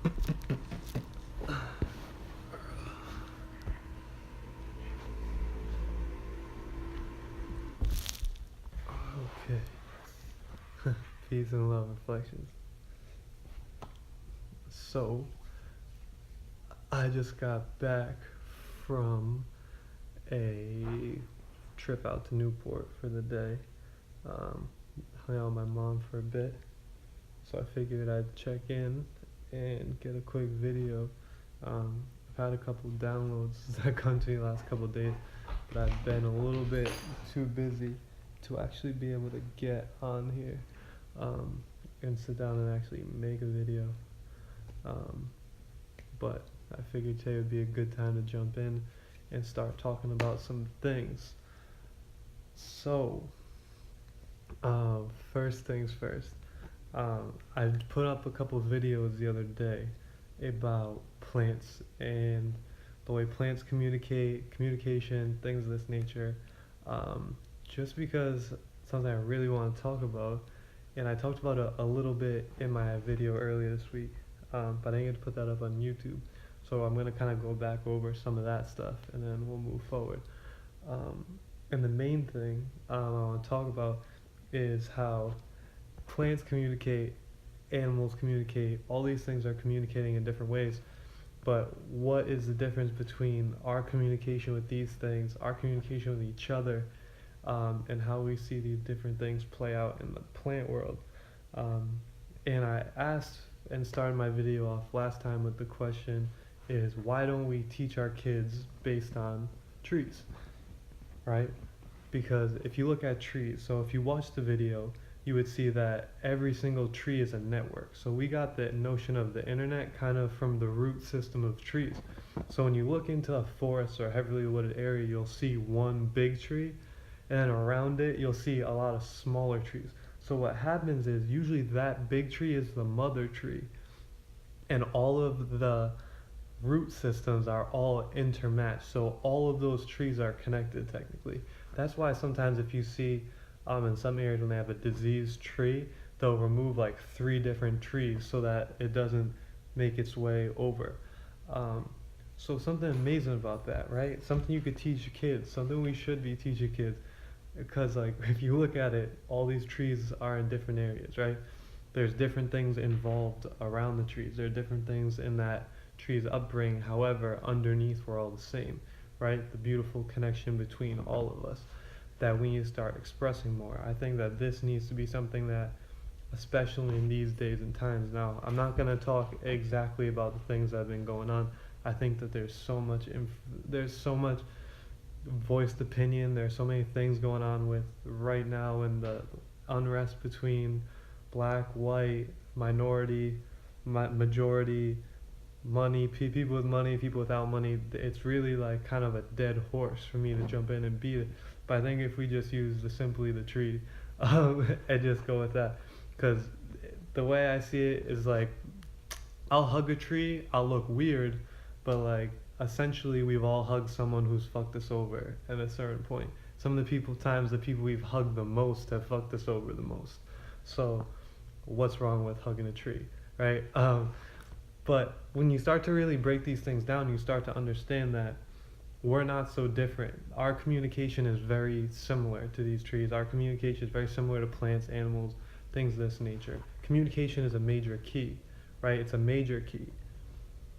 Okay. Peace and love reflections. So, I just got back from a trip out to Newport for the day. Um, Hung out with my mom for a bit. So I figured I'd check in and get a quick video. I've had a couple downloads that come to me the last couple of days, but I've been a little bit too busy to actually be able to get on here um, and sit down and actually make a video. But I figured today would be a good time to jump in and start talking about some things. So, first things first. I put up a couple of videos the other day about plants and the way plants communicate, communication, things of this nature. Just because it's something I really want to talk about, and I talked about it a little bit in my video earlier this week, but I didn't get to put that up on YouTube. So I'm gonna kind of go back over some of that stuff, and then we'll move forward. And the main thing I want to talk about is how plants communicate, animals communicate, all these things are communicating in different ways. But what is the difference between our communication with these things, our communication with each other, and how we see these different things play out in the plant world? And I asked and started my video off last time with the question is, why don't we teach our kids based on trees, right? Because if you look at trees, so if you watch the video, you would see that every single tree is a network. So we got the notion of the internet kind of from the root system of trees. So when you look into a forest or a heavily wooded area, you'll see one big tree, and then around it, you'll see a lot of smaller trees. So what happens is usually that big tree is the mother tree, and all of the root systems are all intermatched. So all of those trees are connected technically. That's why sometimes if you see in some areas when they have a diseased tree, they'll remove like 3 different trees so that it doesn't make its way over. So something amazing about that, right? Something you could teach your kids, something we should be teaching kids. Because like if you look at it, all these trees are in different areas, right? There's different things involved around the trees. There are different things in that tree's upbringing. However, underneath we're all the same, right? The beautiful connection between all of us that we need to start expressing more. I think that this needs to be something that, especially in these days and times now, I'm not going to talk exactly about the things that have been going on. I think that there's so much voiced opinion, there's so many things going on with right now, and the unrest between black, white, minority, majority, money, people with money, people without money. It's really like kind of a dead horse for me to jump in and beat it. But I think if we just use simply the tree and just go with that, because the way I see it is like, I'll hug a tree, I'll look weird, but like essentially we've all hugged someone who's fucked us over at a certain point. Some of the people we've hugged the most have fucked us over the most. So what's wrong with hugging a tree, right? But when you start to really break these things down, you start to understand that we're not so different. Our communication is very similar to these trees. Our communication is very similar to plants, animals, things of this nature. Communication is a major key, right? It's a major key.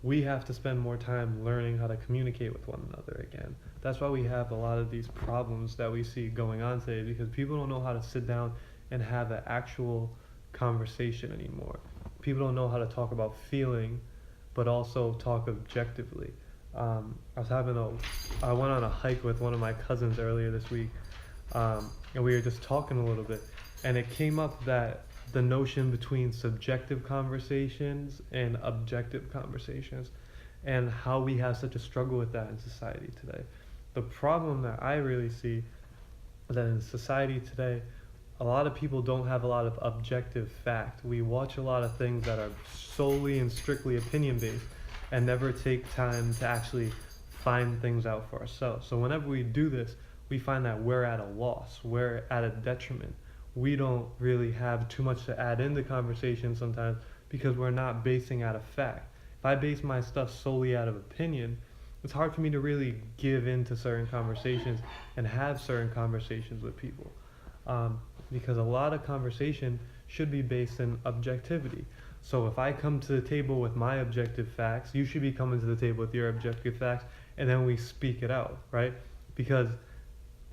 We have to spend more time learning how to communicate with one another again. That's why we have a lot of these problems that we see going on today, because people don't know how to sit down and have an actual conversation anymore. People don't know how to talk about feeling, but also talk objectively. I went on a hike with one of my cousins earlier this week, and we were just talking a little bit, and it came up that the notion between subjective conversations and objective conversations, and how we have such a struggle with that in society today. The problem that I really see is that in society today, a lot of people don't have a lot of objective fact. We watch a lot of things that are solely and strictly opinion based and never take time to actually find things out for ourselves. So whenever we do this, we find that we're at a loss, we're at a detriment. We don't really have too much to add in the conversation sometimes because we're not basing out of fact. if I base my stuff solely out of opinion, it's hard for me to really give into certain conversations and have certain conversations with people. Because a lot of conversation should be based in objectivity. So if I come to the table with my objective facts, you should be coming to the table with your objective facts, and then we speak it out, right? Because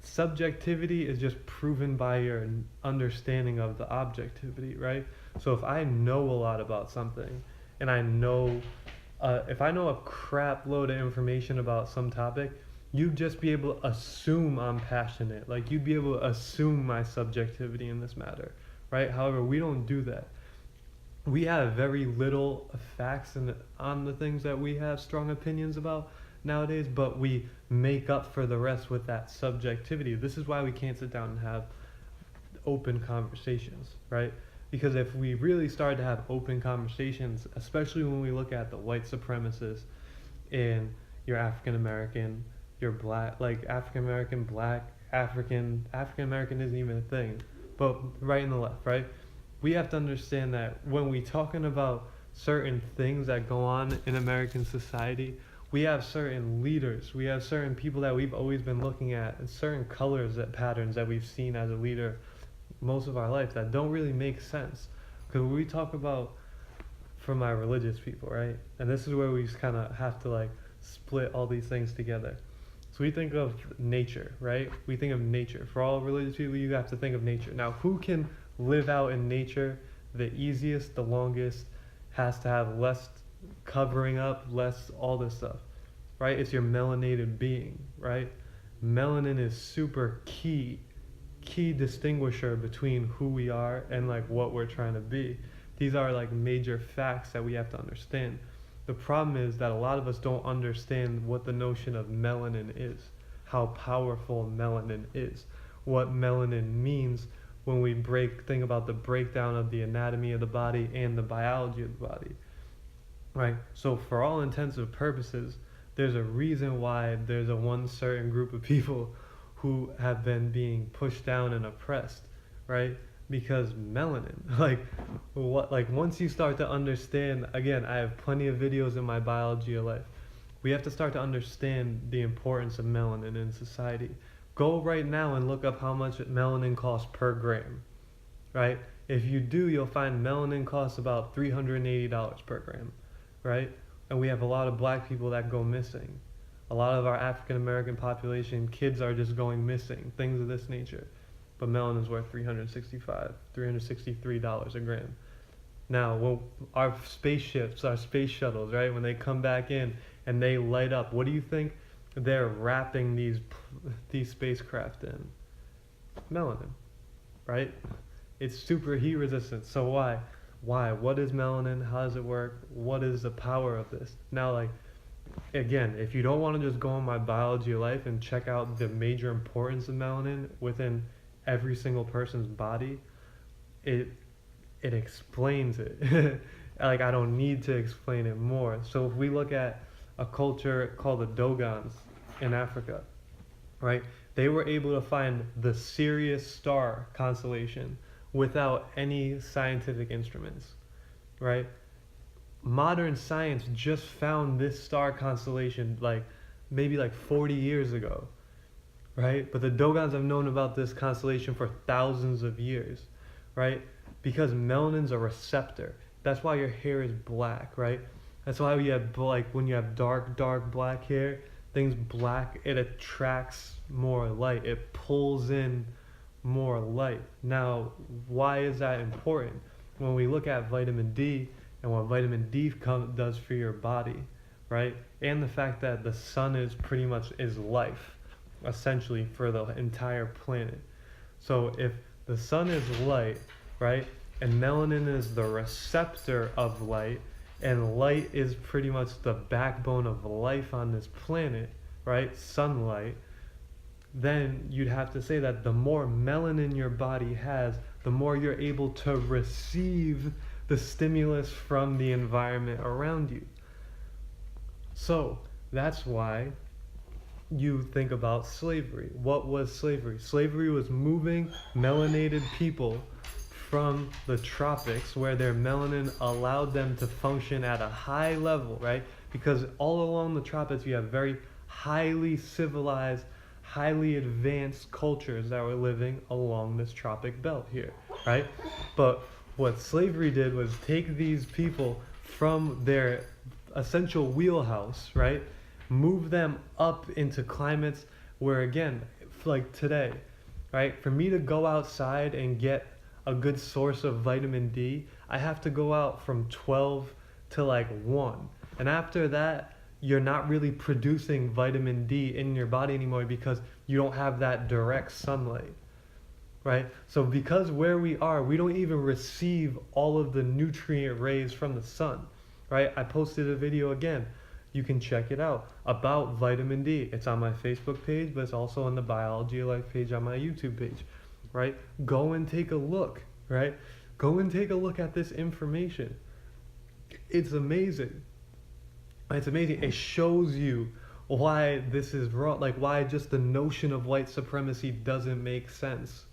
subjectivity is just proven by your understanding of the objectivity, right? So if I know a lot about something, and I know, if I know a crap load of information about some topic, you'd just be able to assume I'm passionate. Like, you'd be able to assume my subjectivity in this matter, right? However, we don't do that. We have very little facts on the things that we have strong opinions about nowadays, but we make up for the rest with that subjectivity. This is why we can't sit down and have open conversations, right? Because if we really started to have open conversations, especially when we look at the white supremacists and your African American, your black, like African American, black, African American isn't even a thing, but right and the left, right? We have to understand that when we talking about certain things that go on in American society, we have certain leaders, we have certain people that we've always been looking at, and certain colors, that patterns that we've seen as a leader most of our life that don't really make sense. Because when we talk about, for my religious people, right, and this is where we kind of have to like split all these things together. So we think of nature, right? We think of nature. For all religious people, you have to think of nature. Now, who can live out in nature the easiest, the longest, has to have less covering up, less all this stuff, right? It's your melanated being, right? Melanin is super key distinguisher between who we are and like what we're trying to be. These are like major facts that we have to understand. The problem is that a lot of us don't understand what the notion of melanin is, how powerful melanin is, what melanin means when we think about the breakdown of the anatomy of the body and the biology of the body, right? So for all intents and purposes, there's a reason why there's a one certain group of people who have been being pushed down and oppressed, right? Because melanin, once you start to understand, again, I have plenty of videos in my biology of life. We have to start to understand the importance of melanin in society. Go right now and look up how much melanin costs per gram, right? If you do, you'll find melanin costs about $380 per gram, right? And we have a lot of black people that go missing. A lot of our African American population, kids are just going missing, things of this nature. But melanin is worth $363 a gram. Now, when our spaceships, our space shuttles, right, when they come back in and they light up, what do you think they're wrapping these spacecraft in? Melanin, right? It's super heat resistant. So why? What is melanin? How does it work? What is the power of this? Now, like, again, if you don't want to just go on my biology of life and check out the major importance of melanin within every single person's body, it explains it. Like, I don't need to explain it more. So if we look at a culture called the Dogons in Africa, right? They were able to find the Sirius star constellation without any scientific instruments, right? Modern science just found this star constellation maybe 40 years ago, right? But the Dogons have known about this constellation for thousands of years, right? Because melanin's a receptor. That's why your hair is black, right? That's why we have, when you have dark black hair, things black, it attracts more light. It pulls in more light. Now, why is that important? When we look at vitamin D and what vitamin D does for your body, right? And the fact that the sun is pretty much is life, essentially, for the entire planet. So if the sun is light, right, and melanin is the receptor of light, and light is pretty much the backbone of life on this planet, right, sunlight, then you'd have to say that the more melanin your body has, the more you're able to receive the stimulus from the environment around you. So that's why you think about slavery. What was slavery? Slavery was moving melanated people from the tropics where their melanin allowed them to function at a high level, right? Because all along the tropics you have very highly civilized, highly advanced cultures that were living along this tropic belt here, right? But what slavery did was take these people from their essential wheelhouse, right? Move them up into climates where, again, like today, right? For me to go outside and get a good source of vitamin D, I have to go out from 12 to like 1. And after that, you're not really producing vitamin D in your body anymore because you don't have that direct sunlight, right? So because where we are, we don't even receive all of the nutrient rays from the sun, right? I posted a video again. You can check it out about vitamin D. It's on my Facebook page, but it's also on the Biology of Life page on my YouTube page, right? Go and take a look, right? Go and take a look at this information. It's amazing. It's amazing. It shows you why this is wrong, like why just the notion of white supremacy doesn't make sense,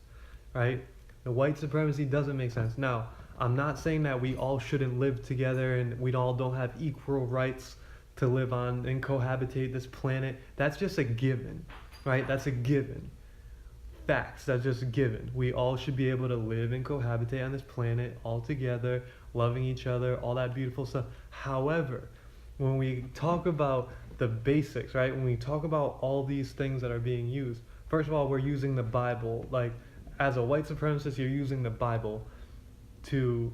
right? The white supremacy doesn't make sense. Now, I'm not saying that we all shouldn't live together and we all don't have equal rights to live on and cohabitate this planet. That's just a given, right? That's a given. Facts, that's just a given. We all should be able to live and cohabitate on this planet all together, loving each other, all that beautiful stuff. However, when we talk about the basics, right? When we talk about all these things that are being used, first of all, we're using the Bible. Like, as a white supremacist, you're using the Bible to,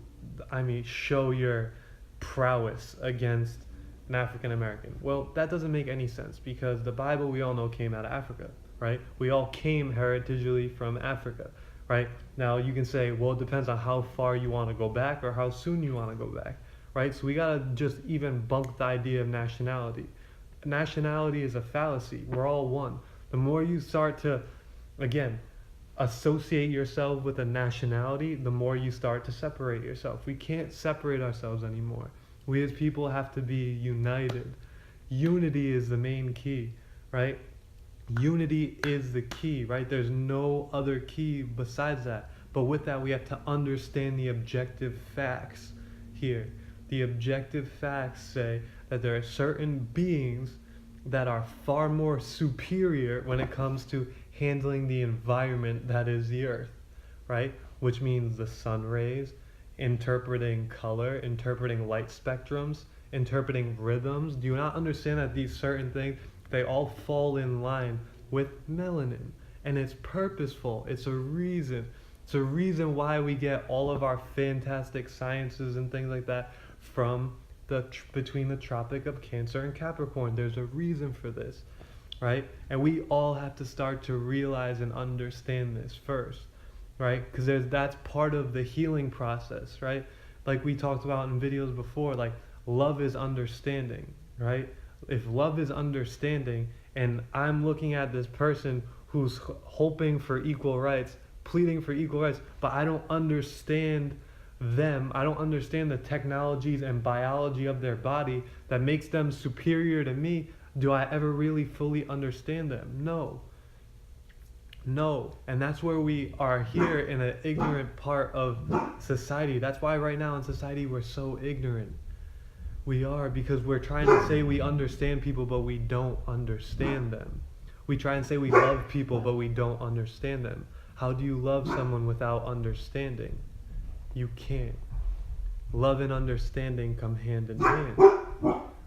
show your prowess against an African American. Well, that doesn't make any sense because the Bible, we all know, came out of Africa, right? We all came heritagely from Africa, right? Now you can say, well, it depends on how far you want to go back or how soon you want to go back, right? So we gotta just even bunk the idea of nationality. Nationality is a fallacy. We're all one. The more you start to, again, associate yourself with a nationality, the more you start to separate yourself. We can't separate ourselves anymore. We as people have to be united. Unity is the main key, right? Unity is the key, right? There's no other key besides that. But with that, we have to understand the objective facts here. The objective facts say that there are certain beings that are far more superior when it comes to handling the environment that is the earth, right? Which means the sun rays, interpreting color, interpreting light spectrums, interpreting rhythms. Do you not understand that these certain things, they all fall in line with melanin? And it's purposeful. It's a reason. It's a reason why we get all of our fantastic sciences and things like that from between the Tropic of Cancer and Capricorn. There's a reason for this, right? And we all have to start to realize and understand this first, right? Because that's part of the healing process, right? Like we talked about in videos before, like love is understanding, right? If love is understanding and I'm looking at this person who's hoping for equal rights, pleading for equal rights, but I don't understand them, I don't understand the technologies and biology of their body that makes them superior to me, do I ever really fully understand them? No. And that's where we are here in an ignorant part of society. That's why right now in society we're so ignorant. We are, because we're trying to say we understand people, but we don't understand them. We try and say we love people, but we don't understand them. How do you love someone without understanding? You can't. Love and understanding come hand in hand,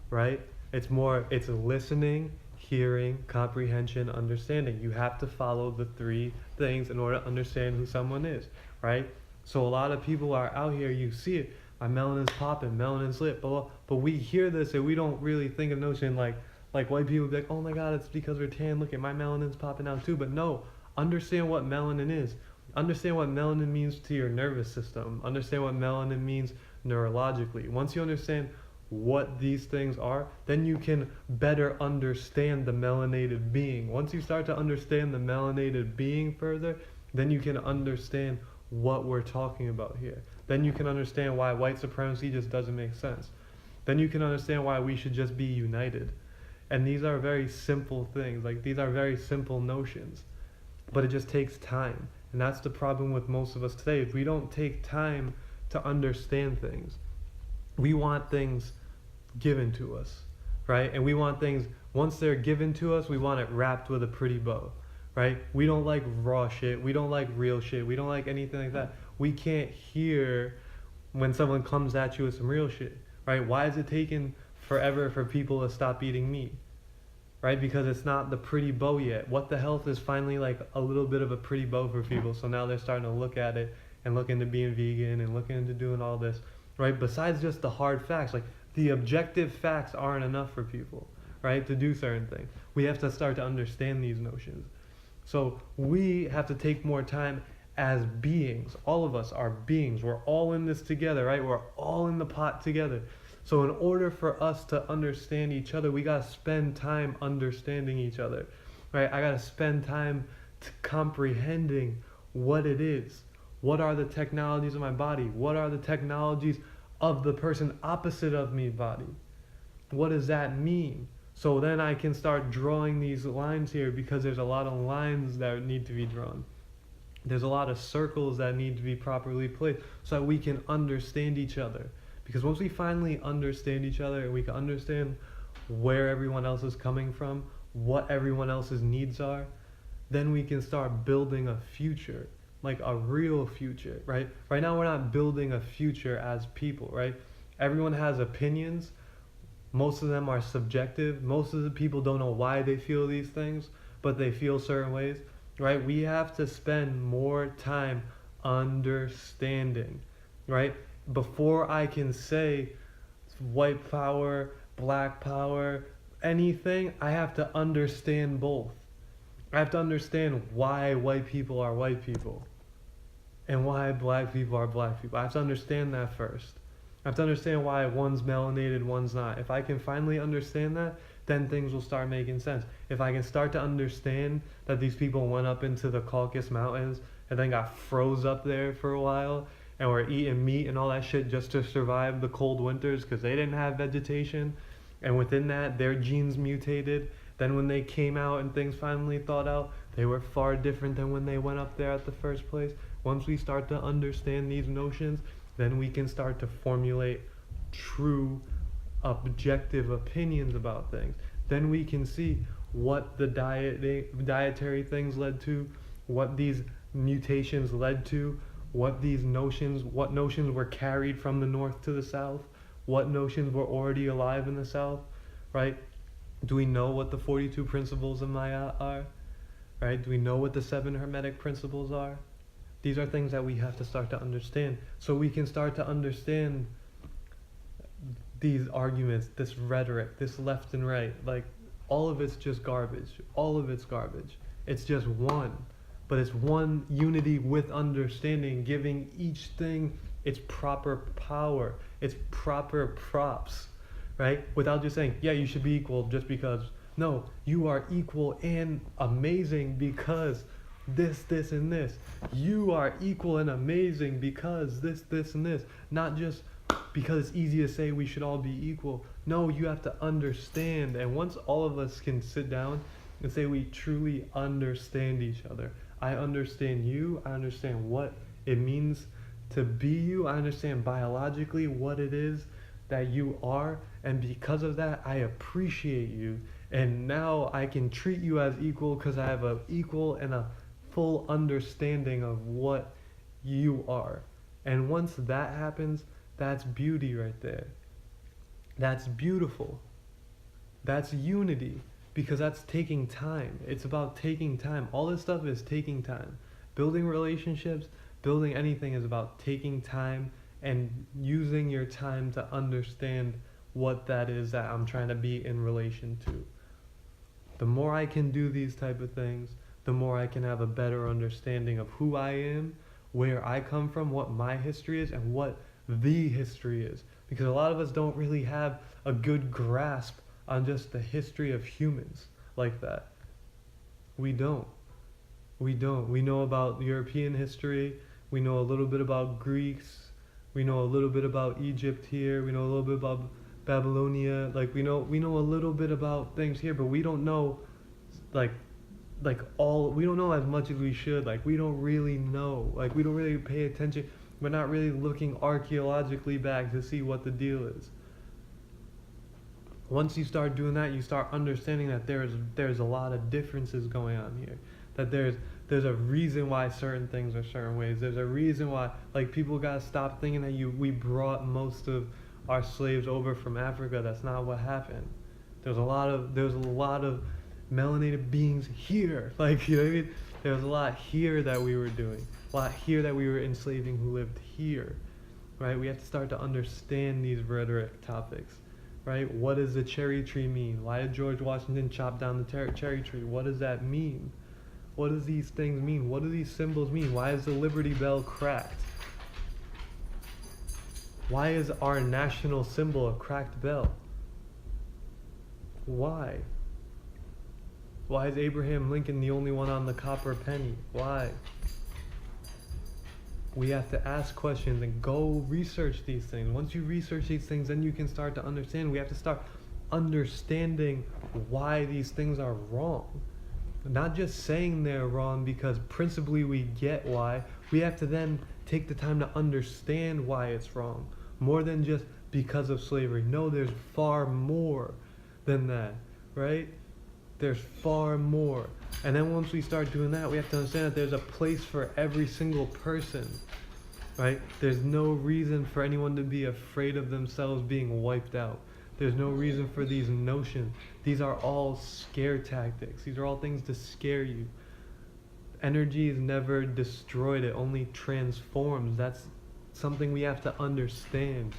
right? It's listening, hearing, comprehension, understanding. You have to follow the three things in order to understand who someone is, right? So a lot of people are out here, you see it, my melanin's popping, melanin's lit, but we hear this and we don't really think of notion like white people be like, oh my God, it's because we're tan, look at my melanin's popping out too. But no, understand what melanin is. Understand what melanin means to your nervous system. Understand what melanin means neurologically. Once you understand what these things are, then you can better understand the melanated being. Once you start to understand the melanated being further, then you can understand what we're talking about here. Then you can understand why white supremacy just doesn't make sense. Then you can understand why we should just be united. And these are very simple things. Like, these are very simple notions. But it just takes time. And that's the problem with most of us today. Is we don't take time to understand things. We want things given to us, right? And we want things, once they're given to us, we want it wrapped with a pretty bow, right? We don't like raw shit. We don't like real shit. We don't like anything like that. We can't hear when someone comes at you with some real shit, right? Why is it taking forever for people to stop eating meat, right? Because it's not the pretty bow yet. What the health is finally like a little bit of a pretty bow for people. So now they're starting to look at it and look into being vegan and look into doing all this, right? Besides just the hard facts, like the objective facts aren't enough for people, right? To do certain things. We have to start to understand these notions. So we have to take more time as beings. All of us are beings. We're all in this together, right? We're all in the pot together. So in order for us to understand each other, we got to spend time understanding each other, right? I got to spend time comprehending what it is. What are the technologies of my body? What are the technologies of the person opposite of me body? What does that mean? So then I can start drawing these lines here, because there's a lot of lines that need to be drawn. There's a lot of circles that need to be properly placed so that we can understand each other. Because once we finally understand each other and we can understand where everyone else is coming from, what everyone else's needs are, then we can start building a future, like a real future, right? Right now we're not building a future as people, right? Everyone has opinions. Most of them are subjective. Most of the people don't know why they feel these things, but they feel certain ways, right? We have to spend more time understanding, right? Before I can say white power, black power, anything, I have to understand both. I have to understand why white people are white people and why black people are black people. I have to understand that first. I have to understand why one's melanated, one's not. If I can finally understand that, then things will start making sense. If I can start to understand that these people went up into the Caucasus Mountains and then got froze up there for a while and were eating meat and all that shit just to survive the cold winters because they didn't have vegetation, and within that their genes mutated, then when they came out and things finally thawed out, they were far different than when they went up there at the first place. Once we start to understand these notions, then we can start to formulate true objective opinions about things. Then we can see what the dietary things led to, what these mutations led to, what notions were carried from the north to the south, what notions were already alive in the south, right? Do we know what the 42 principles of Maya are? Right? Do we know what the 7 hermetic principles are? These are things that we have to start to understand, so we can start to understand these arguments, this rhetoric, this left and right. Like, all of it's just garbage. All of it's garbage. It's just one. But it's one unity with understanding, giving each thing its proper power, its proper props, right? Without just saying, yeah, you should be equal just because. No, you are equal and amazing because this, and this. You are equal and amazing because this, and this. Not just because it's easy to say we should all be equal. No, you have to understand. And once all of us can sit down and say we truly understand each other. I understand you. I understand what it means to be you. I understand biologically what it is that you are. And because of that, I appreciate you. And now I can treat you as equal because I have an equal and a full understanding of what you are. And once that happens, that's beauty right there. That's beautiful. That's unity, because that's taking time. It's about taking time. All this stuff is taking time. Building relationships, building anything is about taking time and using your time to understand what that is that I'm trying to be in relation to. The more I can do these type of things, the more I can have a better understanding of who I am, where I come from, what my history is, and what the history is. Because a lot of us don't really have a good grasp on just the history of humans like that. We don't. We know about European history. We know a little bit about Greeks. We know a little bit about Egypt here. We know a little bit about Babylonia. Like, we know a little bit about things here, but we don't know, like, like all we don't know as much as we should. Like we don't really know. Like we don't really pay attention. We're not really looking archaeologically back to see what the deal is. Once you start doing that, you start understanding that there's a lot of differences going on here. That there's a reason why certain things are certain ways. There's a reason why, like, people gotta stop thinking that we brought most of our slaves over from Africa. That's not what happened. There's a lot of melanated beings here. Like, you know what I mean? There's a lot here that we were doing. A lot here that we were enslaving who lived here. Right? We have to start to understand these rhetoric topics. Right? What does the cherry tree mean? Why did George Washington chop down the cherry tree? What does that mean? What does these things mean? What do these symbols mean? Why is the Liberty Bell cracked? Why is our national symbol a cracked bell? Why? Why is Abraham Lincoln the only one on the copper penny? Why? We have to ask questions and go research these things. Once you research these things, then you can start to understand. We have to start understanding why these things are wrong. Not just saying they're wrong because principally we get why. We have to then take the time to understand why it's wrong. More than just because of slavery. No, there's far more than that, right? There's far more. And then once we start doing that, we have to understand that there's a place for every single person, right? There's no reason for anyone to be afraid of themselves being wiped out. There's no reason for these notions. These are all scare tactics. These are all things to scare you. Energy is never destroyed, it only transforms. That's something we have to understand.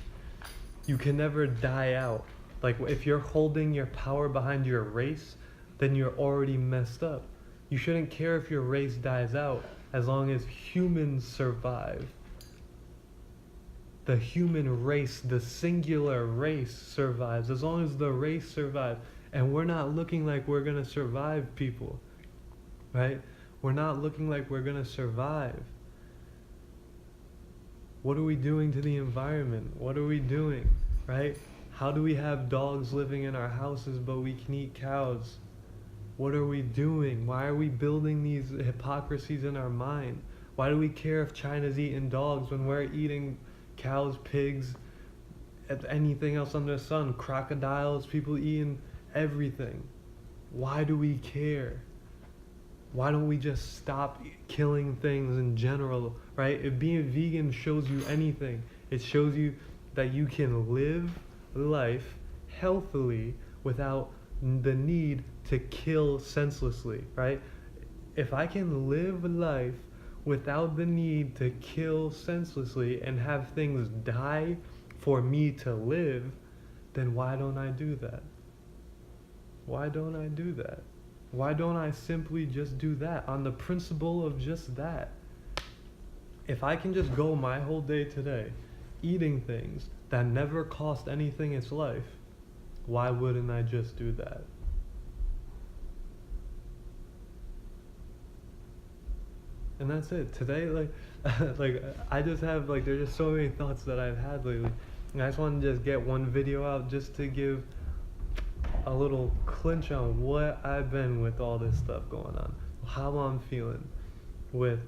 You can never die out. Like, if you're holding your power behind your race, then you're already messed up. You shouldn't care if your race dies out as long as humans survive. The human race, the singular race survives. As long as the race survives. And we're not looking like we're gonna survive, people. Right? We're not looking like we're gonna survive. What are we doing to the environment? What are we doing? Right? How do we have dogs living in our houses but we can eat cows? What are we doing? Why are we building these hypocrisies in our mind? Why do we care if China's eating dogs when we're eating cows, pigs, anything else under the sun, crocodiles, people eating everything? Why do we care? Why don't we just stop killing things in general, right? If being vegan shows you anything, it shows you that you can live life healthily without the need to kill senselessly, right? If I can live life without the need to kill senselessly and have things die for me to live, then why don't I do that? Why don't I do that? Why don't I simply just do that on the principle of just that? If I can just go my whole day today eating things that never cost anything in its life, why wouldn't I just do that? And that's it. Today, like I just have, like, there's just so many thoughts that I've had lately. And I just want to just get one video out just to give a little clinch on what I've been with all this stuff going on. How I'm feeling with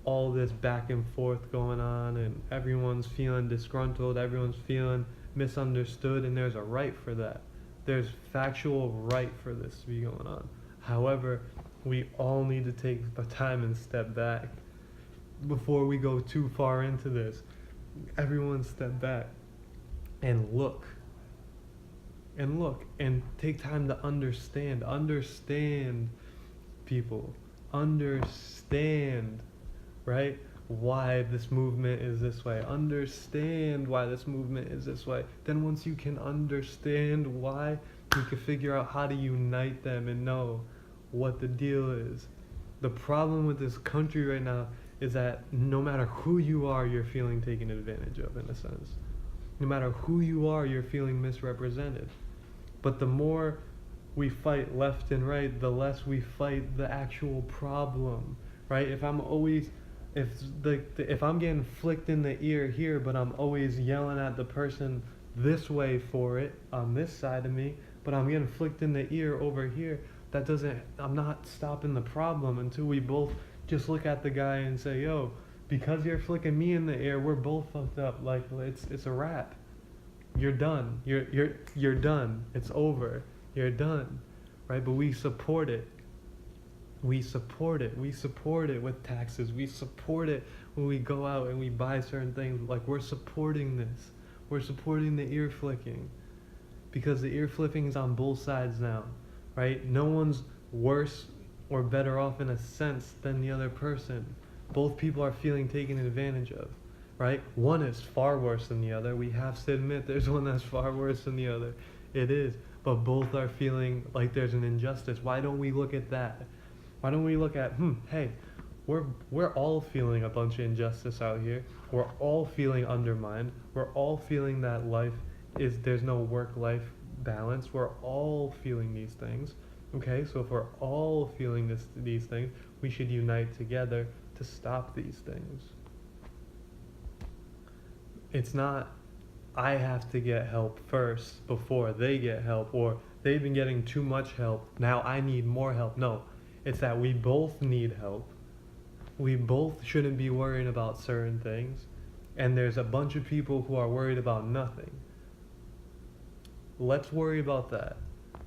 all this back and forth going on, and everyone's feeling disgruntled, everyone's feeling misunderstood, and there's a right for that. There's factual right for this to be going on. However, we all need to take the time and step back before we go too far into this. Everyone step back and look and take time to understand people, understand, right, why this movement is this way, understand why this movement is this way. Then once you can understand why, you can figure out how to unite them and know what the deal is. The problem with this country right now is that no matter who you are, you're feeling taken advantage of, in a sense. No matter who you are, you're feeling misrepresented. But the more we fight left and right, the less we fight the actual problem, right? If I'm getting flicked in the ear here, but I'm always yelling at the person this way for it on this side of me, but I'm getting flicked in the ear over here, I'm not stopping the problem until we both just look at the guy and say, yo, because you're flicking me in the air, we're both fucked up. Like, it's a wrap. You're done. You're done. It's over. You're done. Right? But we support it. We support it. We support it with taxes. We support it when we go out and we buy certain things. Like, we're supporting this. We're supporting the ear flicking. Because the ear flipping is on both sides now. Right? No one's worse or better off in a sense than the other person. Both people are feeling taken advantage of. Right? One is far worse than the other. We have to admit there's one that's far worse than the other. It is. But both are feeling like there's an injustice. Why don't we look at that? Why don't we look at, hey, we're all feeling a bunch of injustice out here. We're all feeling undermined. We're all feeling that there's no work-life balance. We're all feeling these things. Okay, so if we're all feeling these things, we should unite together to stop these things. It's not, I have to get help first before they get help, or they've been getting too much help, now I need more help. No. It's that we both need help. We both shouldn't be worrying about certain things. And there's a bunch of people who are worried about nothing. Let's worry about that,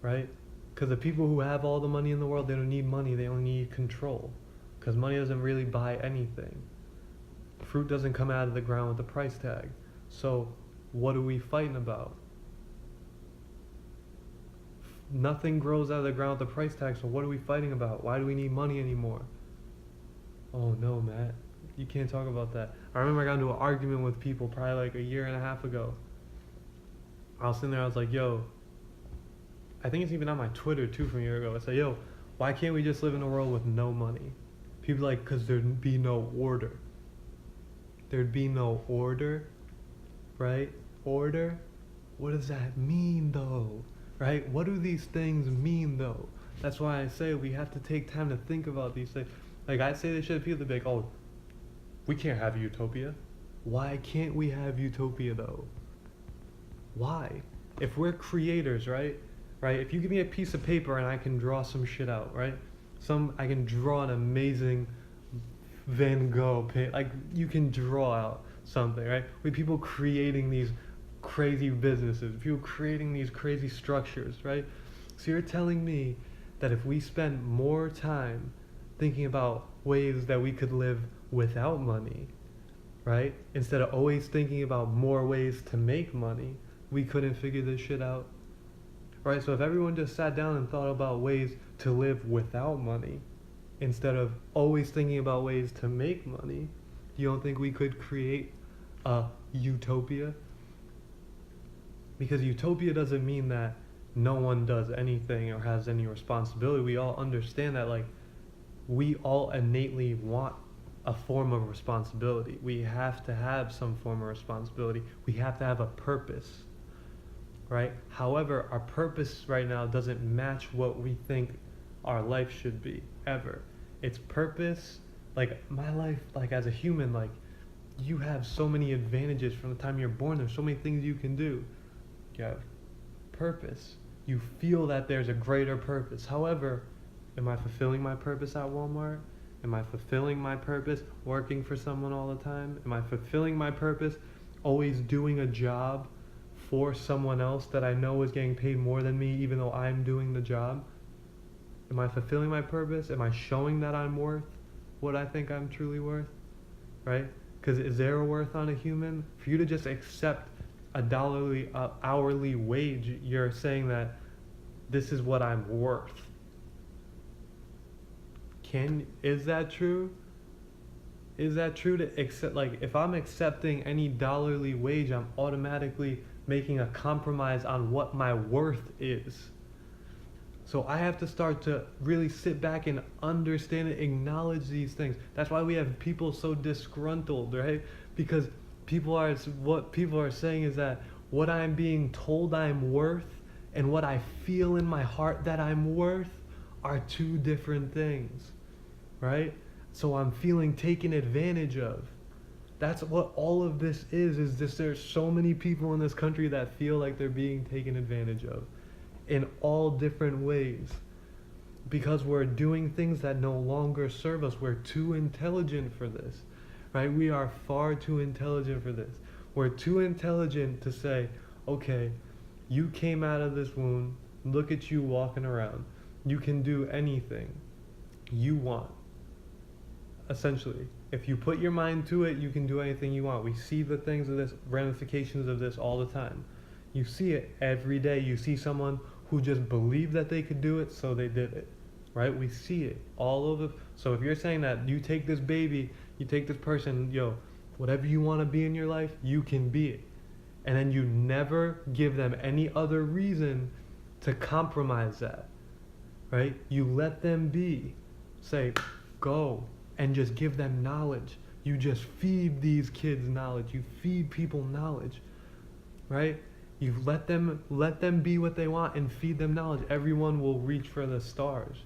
right? Because the people who have all the money in the world, they don't need money, they only need control. Because money doesn't really buy anything. Fruit doesn't come out of the ground with a price tag. So what are we fighting about? Nothing grows out of the ground with a price tag, so what are we fighting about? Why do we need money anymore? Oh no, Matt. You can't talk about that. I remember I got into an argument with people probably like a year and a half ago. I was sitting there, I was like, yo, I think it's even on my Twitter too from a year ago. I said, yo, why can't we just live in a world with no money? People are like, because there'd be no order. There'd be no order, right? Order? What does that mean though? Right? What do these things mean though? That's why I say we have to take time to think about these things. Like I say this shit, people be like, oh, we can't have utopia. Why can't we have utopia though? Why? If we're creators, right? Right? If you give me a piece of paper and I can draw some shit out, right? I can draw an amazing Van Gogh paint. Like you can draw out something, right? With people creating these crazy businesses, people creating these crazy structures, right? So you're telling me that if we spend more time thinking about ways that we could live without money, right? Instead of always thinking about more ways to make money, we couldn't figure this shit out, right? So if everyone just sat down and thought about ways to live without money, instead of always thinking about ways to make money, you don't think we could create a utopia? Because utopia doesn't mean that no one does anything or has any responsibility. We all understand that, like, we all innately want a form of responsibility. We have to have some form of responsibility. We have to have a purpose, right? However, our purpose right now doesn't match what we think our life should be, ever. It's purpose, like, my life, like, as a human, like, you have so many advantages from the time you're born. There's so many things you can do. You have purpose. You feel that there's a greater purpose. However, am I fulfilling my purpose at Walmart? Am I fulfilling my purpose working for someone all the time? Am I fulfilling my purpose always doing a job for someone else that I know is getting paid more than me even though I'm doing the job? Am I fulfilling my purpose? Am I showing that I'm worth what I think I'm truly worth? Right? Because is there a worth on a human? For you to just accept a hourly wage, you're saying that this is what I'm worth. Is that true? Is that true to accept? Like, if I'm accepting any dollarly wage, I'm automatically making a compromise on what my worth is. So I have to start to really sit back and understand and acknowledge these things. That's why we have people so disgruntled, right? Because what people are saying is that what I'm being told I'm worth and what I feel in my heart that I'm worth are two different things, right? So I'm feeling taken advantage of. That's what all of this is this there's so many people in this country that feel like they're being taken advantage of in all different ways. because we're doing things that no longer serve us. We're too intelligent for this, right? We are far too intelligent for this. We're too intelligent to say, okay, you came out of this womb, look at you walking around. You can do anything you want. Essentially, if you put your mind to it, you can do anything you want. We see the things of this, ramifications of this all the time. You see it every day. You see someone who just believed that they could do it, so they did it, right? We see it all over. So if you're saying that you take this baby, you take this person, yo, whatever you want to be in your life, you can be it. And then you never give them any other reason to compromise that, right? You let them be. Say, go. And just give them knowledge. You just feed these kids knowledge. You feed people knowledge, right? You let them be what they want and feed them knowledge. Everyone will reach for the stars.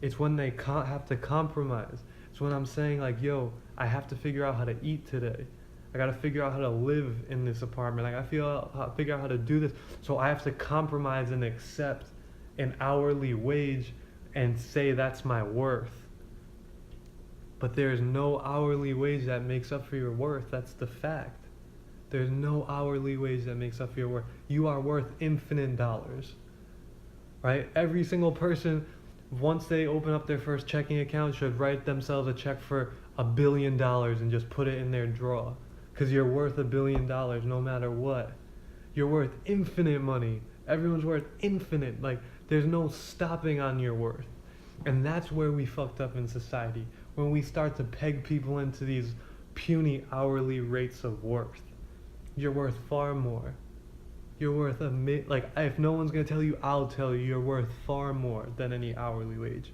It's when they have to compromise. It's when I'm saying like, yo, I have to figure out how to eat today. I gotta figure out how to live in this apartment. I gotta figure out how to do this. So I have to compromise and accept an hourly wage and say that's my worth. But there's no hourly wage that makes up for your worth. That's the fact. There's no hourly wage that makes up for your worth. You are worth infinite dollars, right? Every single person, once they open up their first checking account, should write themselves a check for $1 billion and just put it in their drawer. Because you're worth $1 billion no matter what. You're worth infinite money. Everyone's worth infinite. Like, there's no stopping on your worth. And that's where we fucked up in society. When we start to peg people into these puny hourly rates of worth. You're worth far more. You're worth like, if no one's gonna tell you, I'll tell you, you're worth far more than any hourly wage.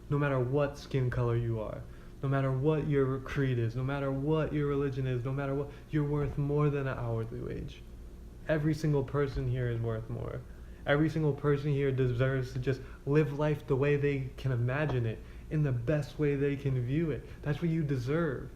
No matter what skin color you are, no matter what your creed is, no matter what your religion is, no matter what, you're worth more than an hourly wage. Every single person here is worth more. Every single person here deserves to just live life the way they can imagine it, in the best way they can view it. That's what you deserve.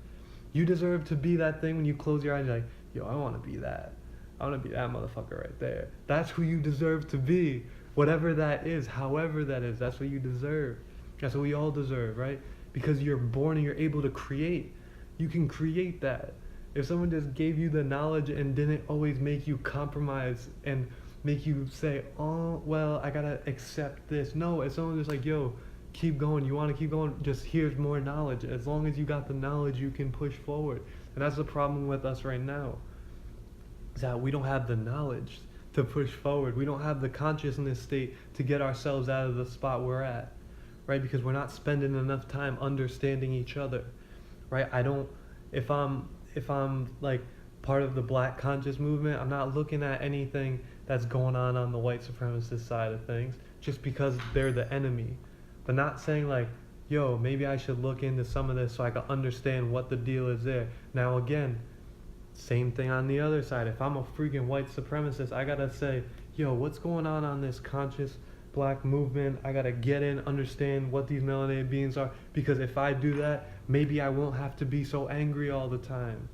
You deserve to be that thing when you close your eyes, you're like, yo, I want to be that. I want to be that motherfucker right there. That's who you deserve to be. Whatever that is, however that is, that's what you deserve. That's what we all deserve, right? Because you're born and you're able to create. You can create that. If someone just gave you the knowledge and didn't always make you compromise and make you say, oh, well, I gotta accept this. No, if someone's just like, yo, keep going, you want to keep going, just here's more knowledge. As long as you got the knowledge, you can push forward. And that's the problem with us right now, is that we don't have the knowledge to push forward. We don't have the consciousness state to get ourselves out of the spot we're at, right? Because we're not spending enough time understanding each other, right? If I'm like part of the Black conscious movement, I'm not looking at anything that's going on the white supremacist side of things just because they're the enemy. But not saying like, yo, maybe I should look into some of this so I can understand what the deal is there. Now again, same thing on the other side. If I'm a freaking white supremacist, I gotta say, yo, what's going on this conscious Black movement? I gotta get in, understand what these melanated beings are, because if I do that, maybe I won't have to be so angry all the time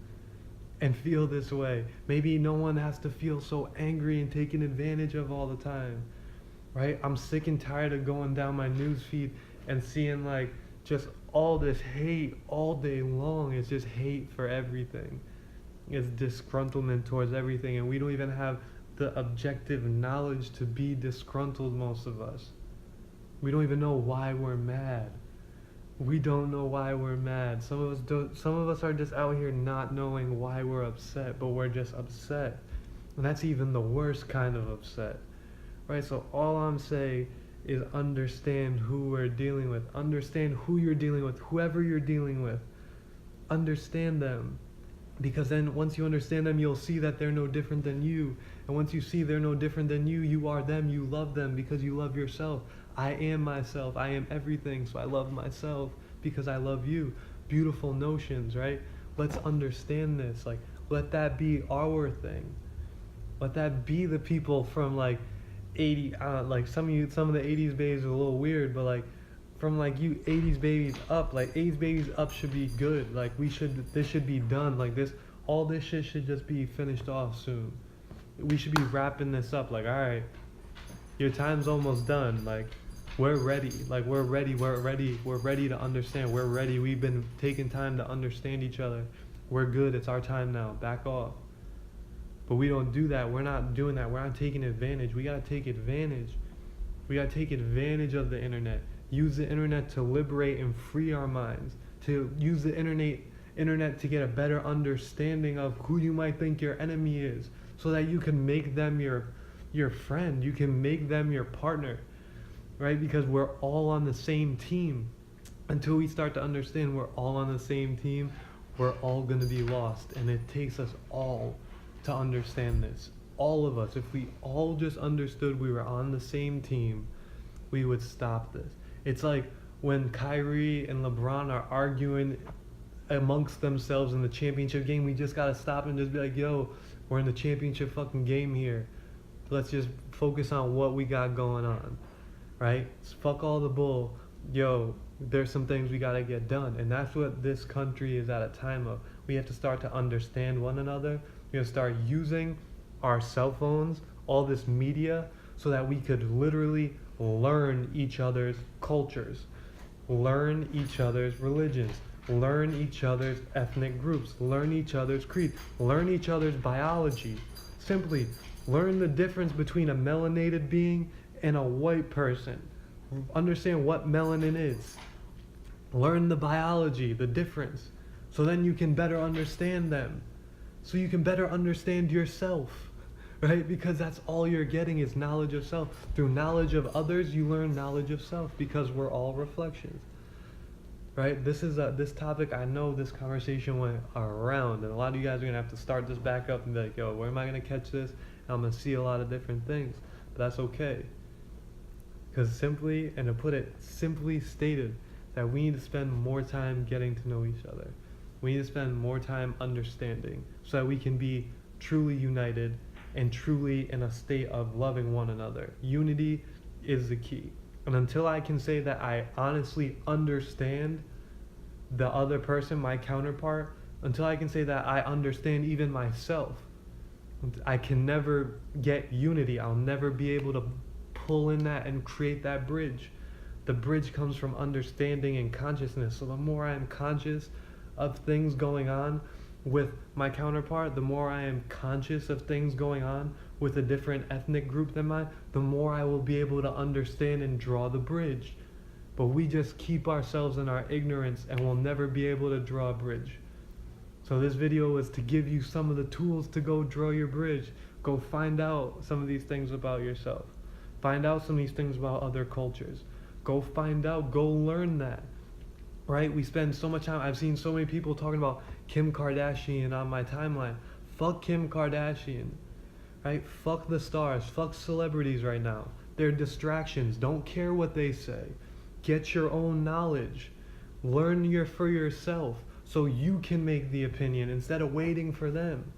and feel this way. Maybe no one has to feel so angry and taken advantage of all the time, right? I'm sick and tired of going down my news feed and seeing like just all this hate all day long. It's just hate for everything. It's disgruntlement towards everything, and we don't even have the objective knowledge to be disgruntled, most of us. We don't even know why we're mad. We don't know why we're mad. Some of us are just out here not knowing why we're upset, but we're just upset. And that's even the worst kind of upset, right? So all I'm saying is understand who we're dealing with. Understand who you're dealing with, whoever you're dealing with. Understand them. Because then once you understand them, you'll see that they're no different than you. And once you see they're no different than you, you are them, you love them because you love yourself. I am myself, I am everything, so I love myself because I love you. Beautiful notions, right? Let's understand this. Like, let that be our thing. Let that be the people from like 80, like some of the 80s babies are a little weird, but like from like you 80s babies up, like 80s babies up should be good. Like this should be done. Like all this shit should just be finished off soon. We should be wrapping this up. Like, all right, your time's almost done. Like, we're ready. Like, we're ready. We're ready. We're ready to understand. We're ready. We've been taking time to understand each other. We're good. It's our time now. Back off. But we don't do that. We're not doing that. We're not taking advantage. We gotta take advantage. We gotta take advantage of the internet. Use the internet to liberate and free our minds. To use the internet to get a better understanding of who you might think your enemy is, so that you can make them your friend. You can make them your partner, right? Because we're all on the same team. Until we start to understand we're all on the same team, we're all going to be lost. And it takes us all to understand this. All of us. If we all just understood we were on the same team, we would stop this. It's like when Kyrie and LeBron are arguing amongst themselves in the championship game. We just got to stop and just be like, yo, we're in the championship fucking game here. Let's just focus on what we got going on, right? Fuck all the bull. Yo, there's some things we got to get done. And that's what this country is at a time of. We have to start to understand one another. We have to start using our cell phones, all this media, so that we could literally learn each other's cultures, learn each other's religions, learn each other's ethnic groups, learn each other's creed, learn each other's biology. Simply learn the difference between a melanated being and a white person. Understand what melanin is. Learn the biology, the difference, so then you can better understand them. So you can better understand yourself, right? Because that's all you're getting is knowledge of self. Through knowledge of others, you learn knowledge of self, because we're all reflections. Right? This topic, I know this conversation went around, and a lot of you guys are going to have to start this back up and be like, yo, where am I going to catch this? And I'm going to see a lot of different things. But that's okay. Because simply, and to put it simply stated, that we need to spend more time getting to know each other. We need to spend more time understanding, so that we can be truly united and truly in a state of loving one another. Unity is the key. And until I can say that I honestly understand the other person, my counterpart, until I can say that I understand even myself, I can never get unity. I'll never be able to pull in that and create that bridge. The bridge comes from understanding and consciousness. So the more I am conscious of things going on with my counterpart, the more I am conscious of things going on with a different ethnic group than mine, the more I will be able to understand and draw the bridge. But we just keep ourselves in our ignorance, and we'll never be able to draw a bridge. So this video was to give you some of the tools to go draw your bridge. Go find out some of these things about yourself. Find out some of these things about other cultures. Go find out, go learn that. Right? We spend so much time, I've seen so many people talking about Kim Kardashian on my timeline. Fuck Kim Kardashian. Right? Fuck the stars. Fuck celebrities right now. They're distractions. Don't care what they say. Get your own knowledge. Learn for yourself, so you can make the opinion instead of waiting for them.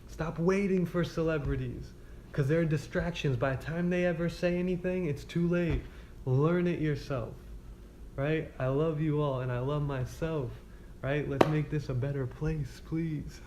Stop waiting for celebrities, because they're distractions. By the time they ever say anything, it's too late. Learn it yourself. Right? I love you all, and I love myself. Right? Let's make this a better place, please.